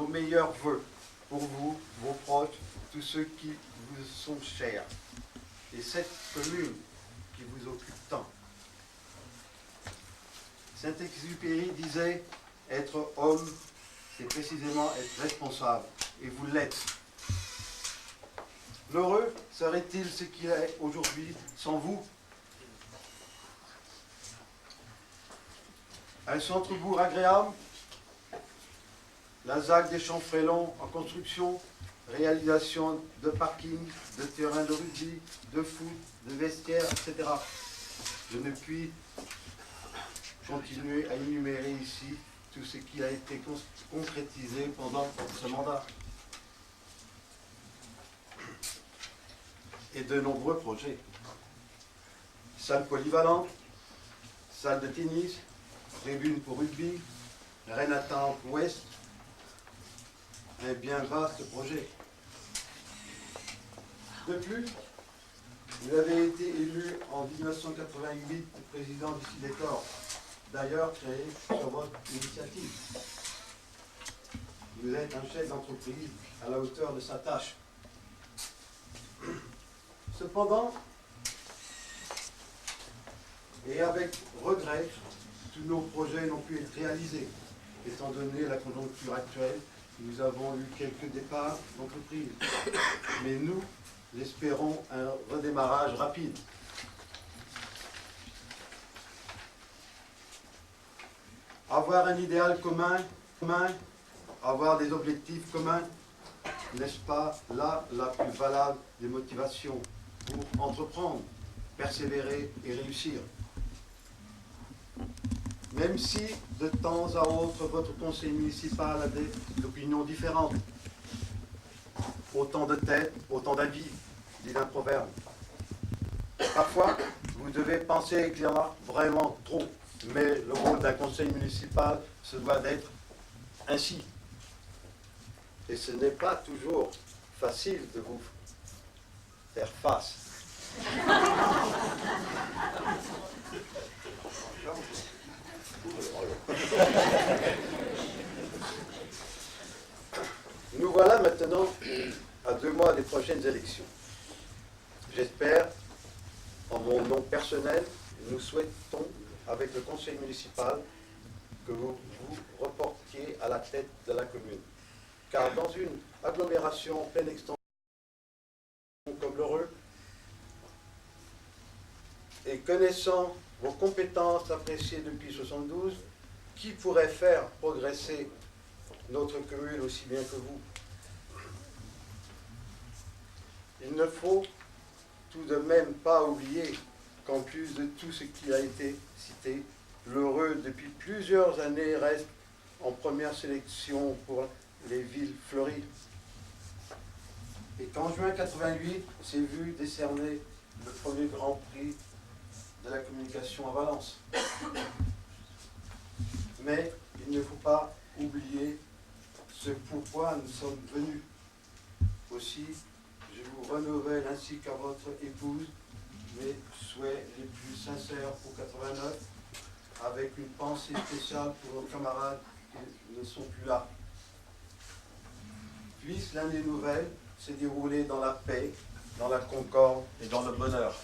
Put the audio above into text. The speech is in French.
nos meilleurs vœux pour vous, vos proches, tous ceux qui vous sont chers. Et cette commune qui vous occupe tant. Saint-Exupéry disait « Être homme, c'est précisément être responsable. » Et vous l'êtes. L'heureux serait-il ce qu'il est aujourd'hui sans vous? Un centre-bourg agréable, la ZAC des Champs-Frélons en construction, réalisation de parkings, de terrains de rugby, de foot, de vestiaires, etc. Je ne puis continuer à énumérer ici tout ce qui a été concrétisé pendant ce mandat. Et de nombreux projets. Salle polyvalente, salle de tennis, tribune pour rugby, Renatant Ouest, un bien vaste projet. De plus, vous avez été élu en 1988 président du CIDECOR, d'ailleurs créé sur votre initiative. Vous êtes un chef d'entreprise à la hauteur de sa tâche. Cependant, et avec regret, tous nos projets n'ont pu être réalisés. Étant donné la conjoncture actuelle, nous avons eu quelques départs d'entreprise. Mais nous espérons un redémarrage rapide. Avoir un idéal commun, avoir des objectifs communs, n'est-ce pas là la plus valable des motivations pour entreprendre, persévérer et réussir? Même si, de temps à autre, votre conseil municipal a des opinions différentes. Autant de têtes, autant d'avis, dit un proverbe. Parfois, vous devez penser qu'il y en a vraiment trop, mais le rôle d'un conseil municipal se doit d'être ainsi. Et ce n'est pas toujours facile de vous faire face. Nous voilà maintenant à 2 mois des prochaines élections. J'espère, en mon nom personnel, nous souhaitons, avec le conseil municipal, que vous vous reportiez à la tête de la commune. Car dans une agglomération en pleine extension comme l'Heureux, et connaissant vos compétences appréciées depuis 1972, qui pourrait faire progresser notre commune aussi bien que vous? Il ne faut tout de même pas oublier qu'en plus de tout ce qui a été cité, l'Heureux, depuis plusieurs années, reste en première sélection pour les villes fleuries. Et qu'en juin 88, s'est vu décerner le premier Grand Prix de la communication à Valence. Mais il ne faut pas oublier ce pourquoi nous sommes venus. Aussi, je vous renouvelle ainsi qu'à votre épouse mes souhaits les plus sincères pour 89, avec une pensée spéciale pour nos camarades qui ne sont plus là. Puisse l'année nouvelle se dérouler dans la paix, dans la concorde et dans le bonheur.